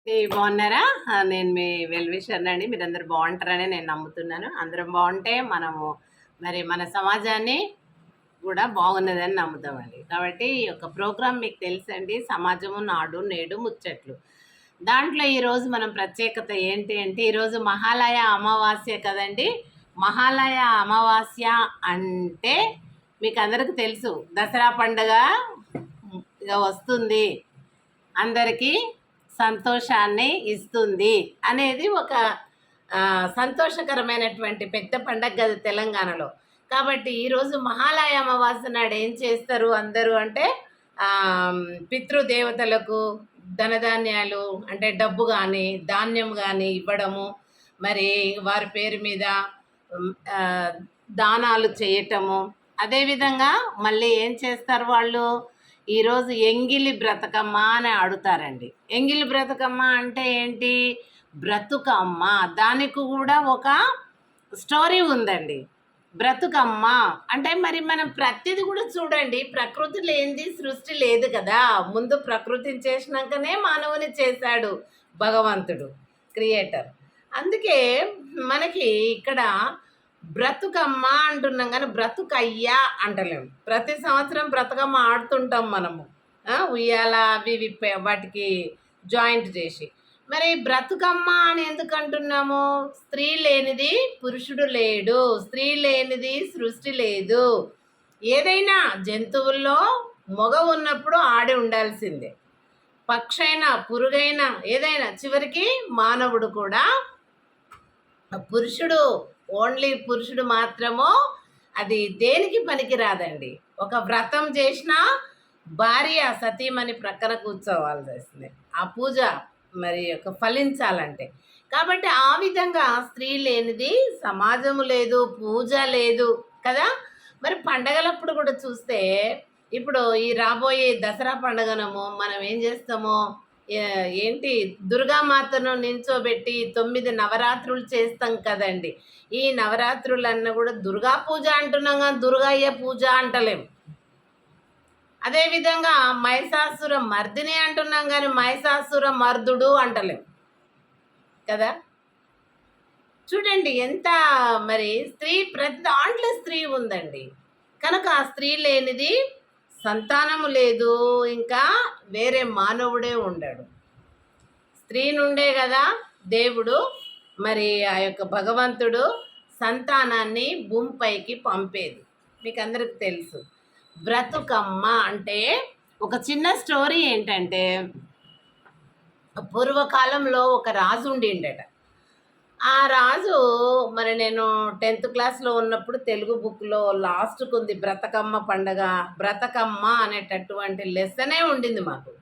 బాగున్నారా? నేను మీ well wisher అండి. మీరందరూ బాగుంటారని నేను నమ్ముతున్నాను. అందరం బాగుంటే మనము మరి మన సమాజాన్ని కూడా బాగున్నదని నమ్ముతామండి. కాబట్టి ఒక ప్రోగ్రామ్ మీకు తెలుసండి, సమాజము నాడు నేడు ముచ్చట్లు. దాంట్లో ఈరోజు మనం ప్రత్యేకత ఏంటి అంటే, ఈరోజు మహాలయ అమావాస్య కదండి. మహాలయ అమావాస్య అంటే మీకు అందరికి తెలుసు, దసరా పండుగ ఇక వస్తుంది, అందరికీ సంతోషాన్ని ఇస్తుంది అనేది ఒక సంతోషకరమైనటువంటి పెద్ద పండగ కదా తెలంగాణలో. కాబట్టి ఈరోజు మహాలయ అమావాస్య నాడు ఏం చేస్తారు అందరూ అంటే, పితృదేవతలకు ధనధాన్యాలు అంటే డబ్బు కానీ ధాన్యం కానీ ఇవ్వడము, మరి వారి పేరు మీద దానాలు చేయటము. అదేవిధంగా మళ్ళీ ఏం చేస్తారు వాళ్ళు, ఈరోజు ఎంగిలి బ్రతకమ్మ అని ఆడుతారండి. ఎంగిలి బ్రతకమ్మ అంటే ఏంటి? బ్రతుకమ్మ, దానికి కూడా ఒక స్టోరీ ఉందండి. బ్రతుకమ్మ అంటే మరి మనం ప్రతిది కూడా చూడండి, ప్రకృతి లేనిది సృష్టి లేదు కదా. ముందు ప్రకృతిని చేసినాకనే మానవుని చేశాడు భగవంతుడు, క్రియేటర్. అందుకే మనకి ఇక్కడ బ్రతుకమ్మ అంటున్నాం కానీ బ్రతుకయ్యా అంటలేము. ప్రతి సంవత్సరం బ్రతుకమ్మ ఆడుతుంటాం మనము, ఉయ్యాల అవి వాటికి జాయింట్ చేసి. మరి బ్రతుకమ్మ అని ఎందుకు అంటున్నాము? స్త్రీ లేనిది పురుషుడు లేడు, స్త్రీ లేనిది సృష్టి లేదు. ఏదైనా జంతువుల్లో మగ ఉన్నప్పుడు ఆడి ఉండాల్సిందే. పక్షైనా పురుగైనా ఏదైనా చివరికి మానవుడు కూడా పురుషుడు, ఓన్లీ పురుషుడు మాత్రము అది దేనికి పనికి రాదండి. ఒక వ్రతం చేసినా భార్య సతీమణి ప్రక్కన కూర్చోవాలి చేస్తుంది ఆ పూజ మరి ఒక ఫలించాలంటే. కాబట్టి ఆ విధంగా స్త్రీ లేనిది సమాజము లేదు, పూజ లేదు కదా. మరి పండగలప్పుడు కూడా చూస్తే, ఇప్పుడు ఈ రాబోయే దసరా పండుగనము మనం ఏం చేస్తామో, ఏంటి దుర్గామాతను నించోబెట్టి 9 నవరాత్రులు చేస్తాం కదండి. ఈ నవరాత్రులన్నా కూడా దుర్గా పూజ అంటున్నాం కానీ దుర్గయ్య పూజ అంటలేం. అదేవిధంగా మహిషాసుర మర్దిని అంటున్నాం కానీ మహిషాసుర మర్దుడు అంటలేం కదా. చూడండి ఎంత మరి స్త్రీ, ప్రతి దాంట్లో స్త్రీ ఉందండి. కనుక ఆ స్త్రీ లేనిది సంతానము లేదు, ఇంకా వేరే మానవుడే ఉండడు. స్త్రీ నుండే కదా దేవుడు మరి ఆ యొక్క భగవంతుడు సంతానాన్ని భూమిపైకి పంపేది. మీకు అందరికి తెలుసు. బ్రతుకమ్మ అంటే ఒక చిన్న స్టోరీ ఏంటంటే, పూర్వకాలంలో ఒక రాజు ఉండిండట. ఆ రాజు మరి నేను 10th క్లాస్లో ఉన్నప్పుడు తెలుగు బుక్లో లాస్ట్కు ఉంది బ్రతకమ్మ పండగ, బ్రతకమ్మ అనేటటువంటి లెసనే ఉండింది మాకు.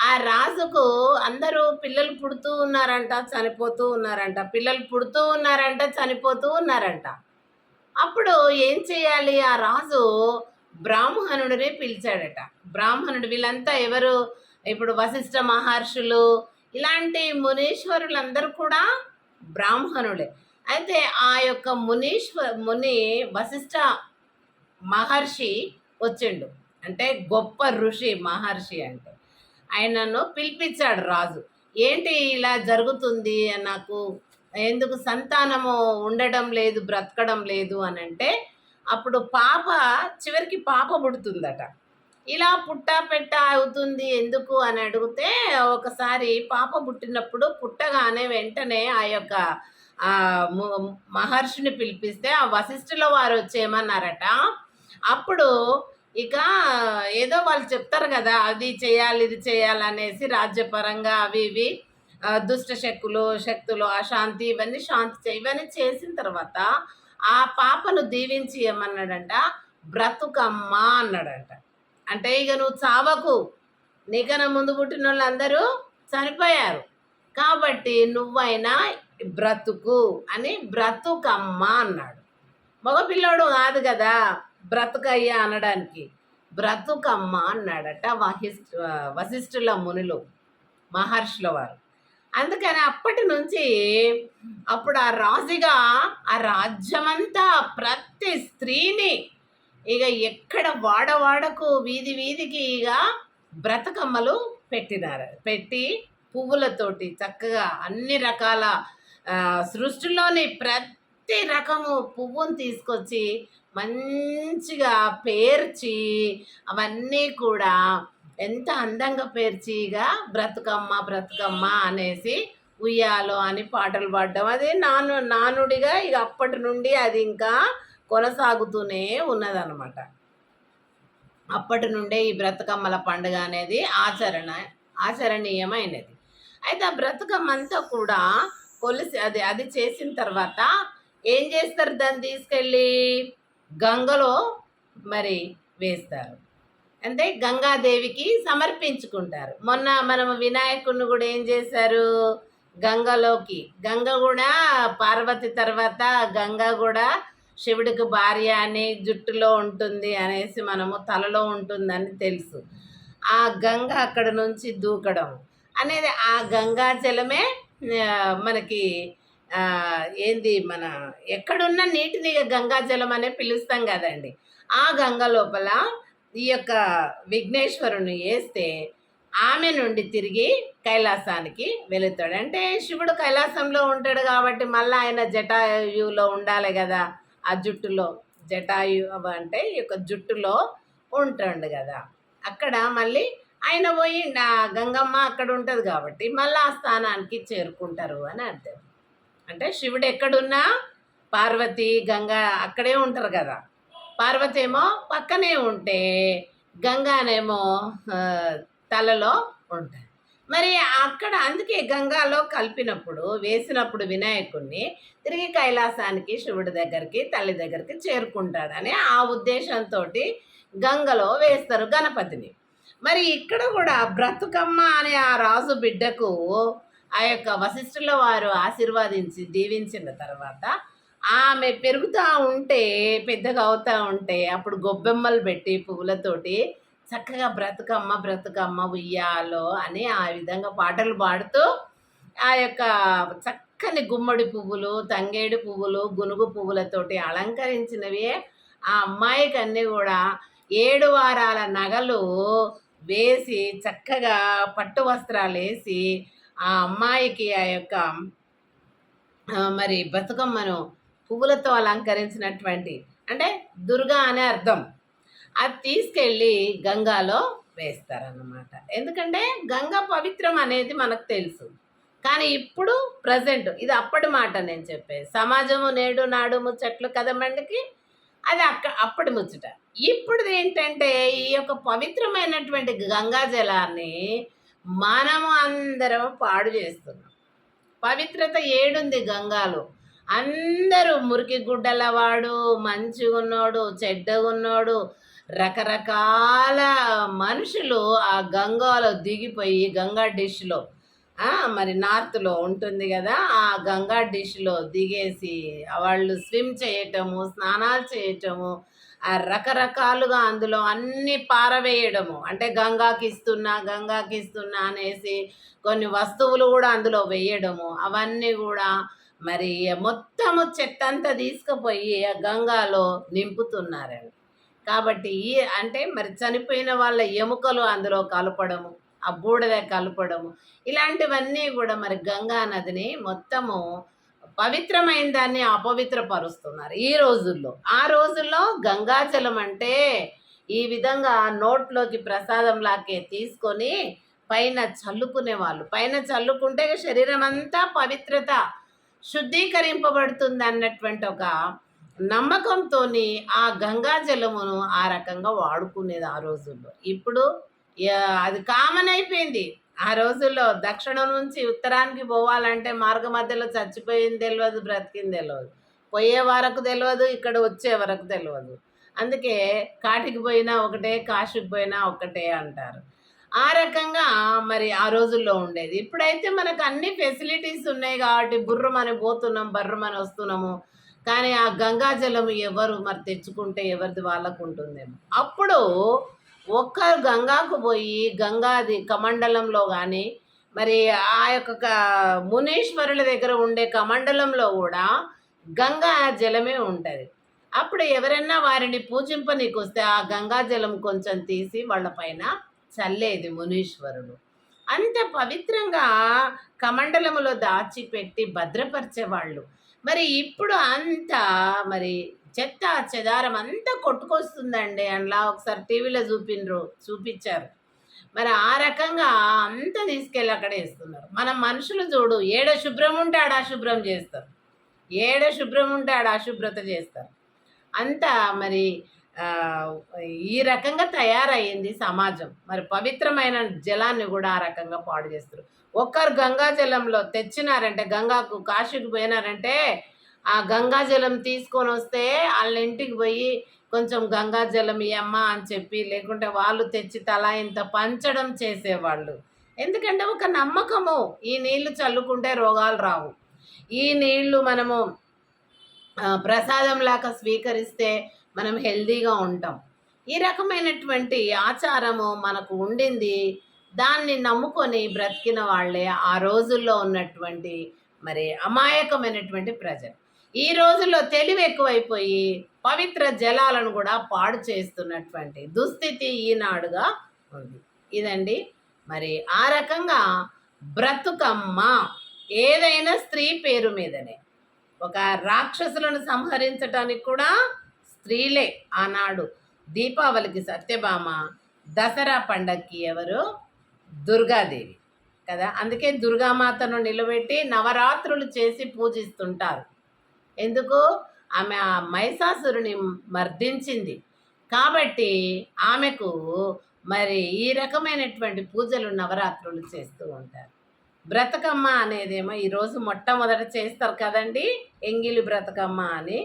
ఆ రాజుకు అందరూ పిల్లలు పుడుతూ ఉన్నారంట, చనిపోతూ ఉన్నారంట, పిల్లలు పుడుతూ ఉన్నారంట, చనిపోతూ ఉన్నారంట. అప్పుడు ఏం చేయాలి? ఆ రాజు బ్రాహ్మణుడిని పిలిచాడట. బ్రాహ్మణుడు, వీళ్ళంతా ఎవరు? ఇప్పుడు వశిష్ఠ మహర్షులు ఇలాంటి మునీశ్వరులందరూ కూడా బ్రాహ్మణులే. అయితే ఆ యొక్క ముని వశిష్ఠ మహర్షి వచ్చిండు, అంటే గొప్ప ఋషి మహర్షి అంటే. ఆయనను పిలిపించాడు రాజు. ఏంటి ఇలా జరుగుతుంది, నాకు ఎందుకు సంతానము ఉండడం లేదు, బ్రతకడం లేదు అని అంటే, అప్పుడు చివరికి పాప పుడుతుందట. ఇలా పెట్ట అవుతుంది ఎందుకు అని అడిగితే, ఒకసారి పాప పుట్టినప్పుడు పుట్టగానే వెంటనే ఆ యొక్క మహర్షిని పిలిపిస్తే ఆ వశిష్ఠుల వారు వచ్చేయమన్నారట. అప్పుడు ఇక ఏదో వాళ్ళు చెప్తారు కదా, అది చేయాలి ఇది చేయాలనేసి రాజ్యపరంగా అవి ఇవి దుష్ట శక్తులు అశాంతి ఇవన్నీ ఇవన్నీ చేసిన తర్వాత ఆ పాపను దీవించి ఏమన్నాడంట, బ్రతుకమ్మ అన్నాడంట. అంటే ఇక నువ్వు చావకు, నీకన్నా ముందు పుట్టిన వాళ్ళందరూ చనిపోయారు కాబట్టి నువ్వైనా బ్రతుకు అని బ్రతుకమ్మ అన్నాడు. మగపిల్లోడు కాదు కదా బ్రతుకయ్యా అనడానికి, బ్రతుకమ్మ అన్నాడట వశిష్ఠుల మునులు, మహర్షుల వారు. అందుకని అప్పటి నుంచి అప్పుడు ఆ రాజుగా ఆ రాజ్యమంతా ప్రతి స్త్రీని ఇక ఎక్కడ వాడవాడకు వీధి వీధికి ఇక బ్రతుకమ్మలు పెట్టి పువ్వులతోటి చక్కగా అన్ని రకాల సృష్టిలోని ప్రతి రకము పువ్వుని తీసుకొచ్చి మంచిగా పేర్చి అవన్నీ కూడా ఎంత అందంగా పేర్చిగా బ్రతుకమ్మ బ్రతుకమ్మ అనేసి ఉయ్యాలో అని పాటలు పాడడం అది నానుడిగా ఇక అప్పటి నుండి అది ఇంకా కొనసాగుతూనే ఉన్నదన్నమాట. అప్పటి నుండే ఈ బ్రతుకమ్మల పండుగ అనేది ఆచరణీయమైనది. అయితే ఆ బ్రతుకమ్మ అంతా కూడా కొలిసి అది అది చేసిన తర్వాత ఏం చేస్తారు, దాన్ని తీసుకెళ్ళి గంగలో మరి వేస్తారు. అంటే గంగాదేవికి సమర్పించుకుంటారు. మొన్న మనము వినాయకుడిని కూడా ఏం చేశారు, గంగ కూడా పార్వతి తర్వాత గంగ కూడా శివుడికి భార్య అని జుట్టులో ఉంటుంది అనేసి మనము తలలో ఉంటుందని తెలుసు. ఆ గంగ అక్కడ నుంచి దూకడం అనేది ఆ గంగాజలమే మనకి ఏంది మన ఎక్కడున్న నీటిని గంగాజలం అనే పిలుస్తాం కదండి. ఆ గంగ లోపల ఈ యొక్క విఘ్నేశ్వరుని వేస్తే ఆమె నుండి తిరిగి కైలాసానికి వెళుతాడు. అంటే శివుడు కైలాసంలో ఉంటాడు కాబట్టి మళ్ళీ ఆయన జటాయులో ఉండాలి కదా. ఆ జుట్టులో జటాయు అంటే ఈ యొక్క జుట్టులో ఉంటాడు కదా. అక్కడ మళ్ళీ ఆయన పోయి గంగమ్మ అక్కడ ఉంటుంది కాబట్టి మళ్ళీ ఆ స్థానానికి చేరుకుంటారు అని అర్థం. అంటే శివుడు ఎక్కడున్నా పార్వతి గంగ అక్కడే ఉంటారు కదా. పార్వతి ఏమో పక్కనే ఉంటే గంగానేమో తలలో ఉంటుంది. మరి అక్కడ అందుకే గంగాలో కలిపినప్పుడు వేసినప్పుడు వినాయకుడిని తిరిగి కైలాసానికి శివుడి దగ్గరికి తల్లి దగ్గరికి చేరుకుంటాడని ఆ ఉద్దేశంతో గంగలో వేస్తారు గణపతిని. మరి ఇక్కడ కూడా బ్రతుకమ్మ అనే ఆ రాజు బిడ్డకు ఆ యొక్క వశిష్ఠుల వారు ఆశీర్వాదించి దీవించిన తర్వాత ఆమె పెరుగుతూ ఉంటే పెద్దగా అవుతూ ఉంటే అప్పుడు గొబ్బెమ్మలు పెట్టి పువ్వులతోటి చక్కగా బ్రతుకమ్మ బ్రతుకమ్మ ఉయ్యాలో అని ఆ విధంగా పాటలు పాడుతూ ఆ యొక్క చక్కని గుమ్మడి పువ్వులు తంగేడు పువ్వులు గునుగు పువ్వులతోటి అలంకరించినవి ఆ అమ్మాయికి అన్నీ కూడా 7 వారాల నగలు వేసి చక్కగా పట్టు వస్త్రాలు వేసి ఆ అమ్మాయికి ఆ యొక్క మరి బతుకమ్మను పువ్వులతో అలంకరించినటువంటి అంటే దుర్గా అనే అర్థం అది తీసుకెళ్ళి గంగాలో వేస్తారన్నమాట. ఎందుకంటే గంగా పవిత్రం అనేది మనకు తెలుసు. కానీ ఇప్పుడు ప్రజెంట్ ఇది అప్పటి మాట నేను చెప్పేది. సమాజము నేడు నాడు ముచ్చట్లు కదమండికి అది అప్పటి ముచ్చట. ఇప్పుడు ఏంటంటే ఈ యొక్క పవిత్రమైనటువంటి గంగా జలాన్ని మనము అందరం పాడు చేస్తున్నాం. పవిత్రత ఏడుంది గంగాలో. అందరూ మురికి గుడ్డల వాడు, మంచిగున్నోడు, చెడ్డగున్నోడు, రకరకాల మనుషులు ఆ గంగాలో దిగిపోయి గంగా డిష్లో మరి నార్త్లో ఉంటుంది కదా, ఆ గంగా డిష్లో దిగేసి వాళ్ళు స్విమ్ చేయటము, స్నానాలు చేయటము, ఆ రకరకాలుగా అందులో అన్నీ పారవేయడము. అంటే గంగాకి ఇస్తున్నా అనేసి కొన్ని వస్తువులు కూడా అందులో వేయడము. అవన్నీ కూడా మరి మొత్తము చెత్తంతా తీసుకుపోయి ఆ గంగాలో నింపుతున్నారండి. కాబట్టి అంటే మరి చనిపోయిన వాళ్ళ ఎముకలు అందులో కలపడము, ఆ బూడిద కలపడము, ఇలాంటివన్నీ కూడా మరి గంగా నదిని మొత్తము పవిత్రమైన దాన్ని అపవిత్రపరుస్తున్నారు ఈ రోజుల్లో. ఆ రోజుల్లో గంగాజలం అంటే ఈ విధంగా నోట్లోకి ప్రసాదం లాగే తీసుకొని పైన చల్లుకునేవాళ్ళు. పైన చల్లుకుంటే శరీరం అంతా పవిత్రత శుద్ధీకరింపబడుతుంది అన్నటువంటి ఒక నమ్మకంతో ఆ గంగా జలమును ఆ రకంగా వాడుకునేది ఆ రోజుల్లో. ఇప్పుడు అది కామన్ అయిపోయింది. ఆ రోజుల్లో దక్షిణం నుంచి ఉత్తరానికి పోవాలంటే మార్గ మధ్యలో చచ్చిపోయింది తెలియదు, బ్రతికింది తెలియదు, పోయే వరకు తెలియదు, ఇక్కడ వచ్చే వరకు తెలియదు. అందుకే కాటికి పోయినా ఒకటే, కాశీకి పోయినా ఒకటే అంటారు. ఆ రకంగా మరి ఆ రోజుల్లో ఉండేది. ఇప్పుడైతే మనకు అన్ని ఫెసిలిటీస్ ఉన్నాయి కాబట్టి బుర్రమని పోతున్నాం, బర్రమని వస్తున్నాము. కానీ ఆ గంగాజలం ఎవరు మరి తెచ్చుకుంటే ఎవరిది వాళ్ళకు ఉంటుందేమో. అప్పుడు ఒక్క గంగాకు పోయి గంగాది కమండలంలో కానీ మరి ఆ యొక్క మునీశ్వరుల దగ్గర ఉండే కమండలంలో కూడా గంగా జలమే ఉంటుంది. అప్పుడు ఎవరైనా వారిని పూజింపనీకి వస్తే ఆ గంగా జలం కొంచెం తీసి వాళ్ళ పైన చల్లేది మునీశ్వరుడు. అంత పవిత్రంగా కమండలములో దాచిపెట్టి భద్రపరిచేవాళ్ళు. మరి ఇప్పుడు అంతా మరి చెత్త చెదారం అంతా కొట్టుకొస్తుందండి. అలా ఒకసారి టీవీలో చూపించారు. మరి ఆ రకంగా అంతా తీసుకెళ్ళి అక్కడ వేస్తున్నారు. మన మనుషులు చూడు, ఏడ శుభ్రం ఉంటే ఆడ అశుభ్రం చేస్తారు. ఏడ శుభ్రం ఉంటే ఆడ అశుభ్రత చేస్తారు. అంతా మరి ఆహ్, ఈ రకంగా తయారయ్యింది సమాజం. మరి పవిత్రమైన జలాన్ని గూడా ఆ రకంగా పాడు చేస్తుర్రు. ఒక్కరు గంగా జలంలో తెచ్చినారంటే, గంగాకు కాశీకి పోయినారంటే, ఆ గంగా జలం తీసుకొనొస్తే ఆళ్ళ ఇంటికి పోయి కొంచెం గంగా జలం ఇయ్యమ్మా అని చెప్పి, లేకుంటే వాళ్ళు తెచ్చి తలా ఇంత పంచడం చేసేవాళ్ళు. ఎందుకంటే ఒక నమ్మకము. ఈ నీళ్లు చల్లుకుంటే రోగాలు రావు. ఈ నీళ్లు మనము ప్రసాదంలాగా స్వీకరిస్తే మనం హెల్తీగా ఉంటాం. ఈ రకమైనటువంటి ఆచారము మనకు ఉండింది. దాన్ని నమ్ముకొని బ్రతికిన వాళ్ళే ఆ రోజుల్లో ఉన్నటువంటి మరి అమాయకమైనటువంటి ప్రజలు. ఈ రోజుల్లో తెలివి ఎక్కువైపోయి పవిత్ర జలాలను కూడా పాడు చేస్తున్నటువంటి దుస్థితి ఈనాడుగా ఉంది. ఇదండి. మరి ఆ రకంగా బ్రతుకమ్మ ఏదైనా స్త్రీ పేరు మీదనే. ఒక రాక్షసులను సంహరించటానికి కూడా స్త్రీలే ఆనాడు. దీపావళికి సత్యభామ, దసరా పండగకి ఎవరు? దుర్గాదేవి కదా. అందుకే దుర్గామాతను నిలబెట్టి నవరాత్రులు చేసి పూజిస్తుంటారు. ఎందుకు? ఆమె ఆ మహిషాసురుని మర్దించింది కాబట్టి ఆమెకు మరి ఈ రకమైనటువంటి పూజలు నవరాత్రులు చేస్తూ ఉంటారు. బ్రతకమ్మ అనేదేమో ఈరోజు మొట్టమొదట చేస్తారు కదండి, ఎంగిలి బ్రతకమ్మ అని.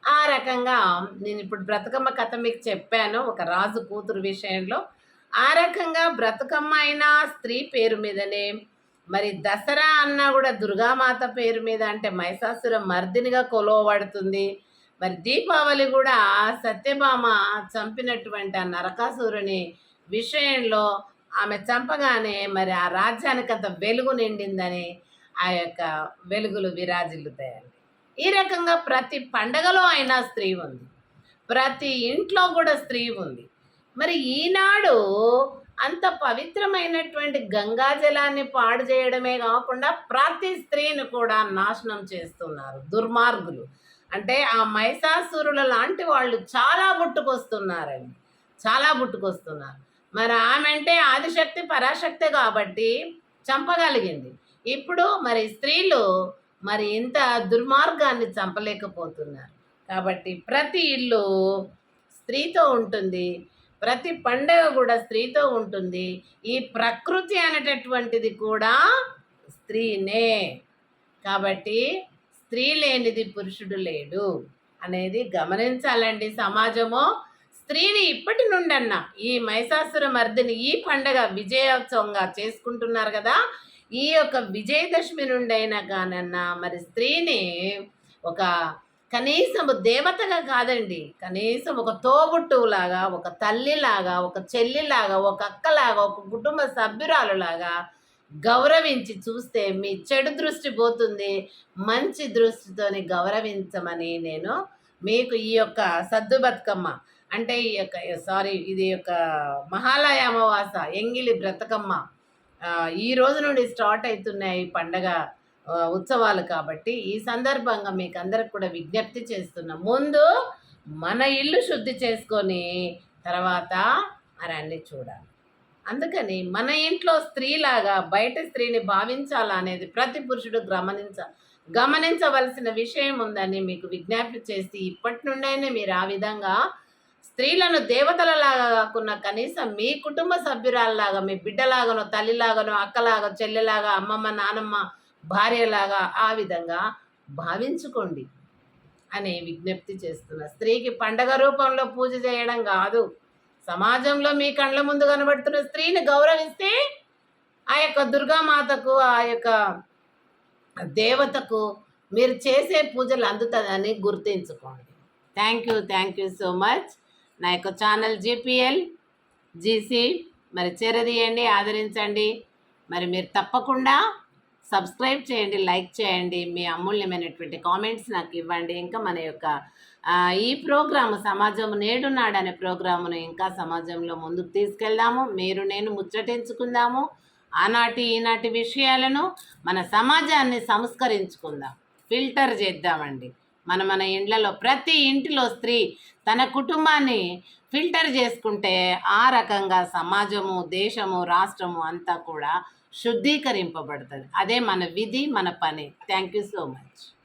ఆ రకంగా నేను ఇప్పుడు బ్రతకమ్మ కథ మీకు చెప్పాను, ఒక రాజు కూతురు విషయంలో. ఆ రకంగా బ్రతకమ్మ అయినా స్త్రీ పేరు మీదనే, మరి దసరా అన్నా కూడా దుర్గామాత పేరు మీద, అంటే మహిషాసుర మర్దినిగా కొలవబడుతుంది. మరి దీపావళి కూడా సత్యభామ చంపినటువంటి ఆ నరకాసురుని విషయంలో ఆమె చంపగానే మరి ఆ రాజ్యానికి అంత వెలుగు నిండిందని ఆ యొక్క వెలుగులు విరాజిల్లుతాయండి. ఈ రకంగా ప్రతి పండగలో అయినా స్త్రీ ఉంది, ప్రతి ఇంట్లో కూడా స్త్రీ ఉంది. మరి ఈనాడు అంత పవిత్రమైనటువంటి గంగా జలాన్ని పాడు చేయడమే కాకుండా ప్రతి స్త్రీని కూడా నాశనం చేస్తున్నారు దుర్మార్గులు. అంటే ఆ మహిషాసురుల లాంటి వాళ్ళు చాలా పుట్టుకొస్తున్నారండి, చాలా పుట్టుకొస్తున్నారు. మరి ఆమె అంటే ఆదిశక్తి పరాశక్తి కాబట్టి చంపగలిగింది. ఇప్పుడు మరి స్త్రీలు మరి ఇంత దుర్మార్గాన్ని చంపలేకపోతున్నారు. కాబట్టి ప్రతి ఇల్లు స్త్రీతో ఉంటుంది, ప్రతి పండగ కూడా స్త్రీతో ఉంటుంది. ఈ ప్రకృతి అనేటటువంటిది కూడా స్త్రీనే. కాబట్టి స్త్రీ లేనిది పురుషుడు లేడు అనేది గమనించాలండి సమాజము. స్త్రీని ఇప్పటి నుండన్నా ఈ మహిషాసుర మర్దిని ఈ పండగ విజయోత్సవంగా చేసుకుంటున్నారు కదా, ఈ యొక్క విజయదశమి నుండి అయినా కానన్నా మరి స్త్రీని ఒక కనీసము దేవతగా కాదండి, కనీసం ఒక తోబుట్టువులాగా, ఒక తల్లిలాగా, ఒక చెల్లిలాగా, ఒక అక్కలాగా, ఒక కుటుంబ సభ్యురాలులాగా గౌరవించి చూస్తే మీ చెడు దృష్టి పోతుంది. మంచి దృష్టితోని గౌరవించమని నేను మీకు ఈ యొక్క సద్దు బతుకమ్మ, అంటే ఈ యొక్క ఇది యొక్క మహాలయ అమావాస ఎంగిలి బ్రతకమ్మ ఈ రోజు నుండి స్టార్ట్ అవుతున్నాయి పండగ ఉత్సవాలు. కాబట్టి ఈ సందర్భంగా మీకు అందరికి కూడా విజ్ఞప్తి చేస్తున్నాం, ముందు మన ఇల్లు శుద్ధి చేసుకొని తర్వాత మరి అన్నీ చూడాలి. అందుకని మన ఇంట్లో స్త్రీలాగా బయట స్త్రీని భావించాలా అనేది ప్రతి పురుషుడు గమనించవలసిన విషయం ఉందని మీకు విజ్ఞప్తి చేసి, ఇప్పటి నుండైనా మీరు ఆ విధంగా స్త్రీలను దేవతలలాగా కాకుండా కనీసం మీ కుటుంబ సభ్యురాల్లాగా, మీ బిడ్డలాగానో, తల్లిలాగానో, అక్కలాగా, చెల్లెలాగా, అమ్మమ్మ, నానమ్మ, భార్యలాగా ఆ విధంగా భావించుకోండి అని విజ్ఞప్తి చేస్తున్నా. స్త్రీకి పండగ రూపంలో పూజ చేయడం కాదు, సమాజంలో మీ కళ్ళ ముందు కనబడుతున్న స్త్రీని గౌరవిస్తే ఆ యొక్క దుర్గామాతకు, ఆ యొక్క దేవతకు మీరు చేసే పూజలు అందుతుందని గుర్తించుకోండి. Thank you so much. నా యొక్క ఛానల్ జీసీ మరి చేరదీయండి, ఆదరించండి. మరి మీరు తప్పకుండా సబ్స్క్రైబ్ చేయండి, లైక్ చేయండి, మీ అమూల్యమైనటువంటి కామెంట్స్ నాకు ఇవ్వండి. ఇంకా మన యొక్క ఈ ప్రోగ్రాము సమాజం నేడు నాడు అనే ప్రోగ్రామును ఇంకా సమాజంలో ముందుకు తీసుకెళ్దాము. మీరు నేను ముచ్చటించుకుందాము. ఆనాటి ఈనాటి విషయాలను మన సమాజాన్ని సంస్కరించుకుందాం, ఫిల్టర్ చేద్దామండి. మన ఇండ్లలో ప్రతి ఇంటిలో స్త్రీ తన కుటుంబాన్ని ఫిల్టర్ చేసుకుంటే ఆ రకంగా సమాజము, దేశము, రాష్ట్రము అంతా కూడా శుద్ధీకరింపబడుతుంది. అదే మన విధి, మన పని. Thank you so much.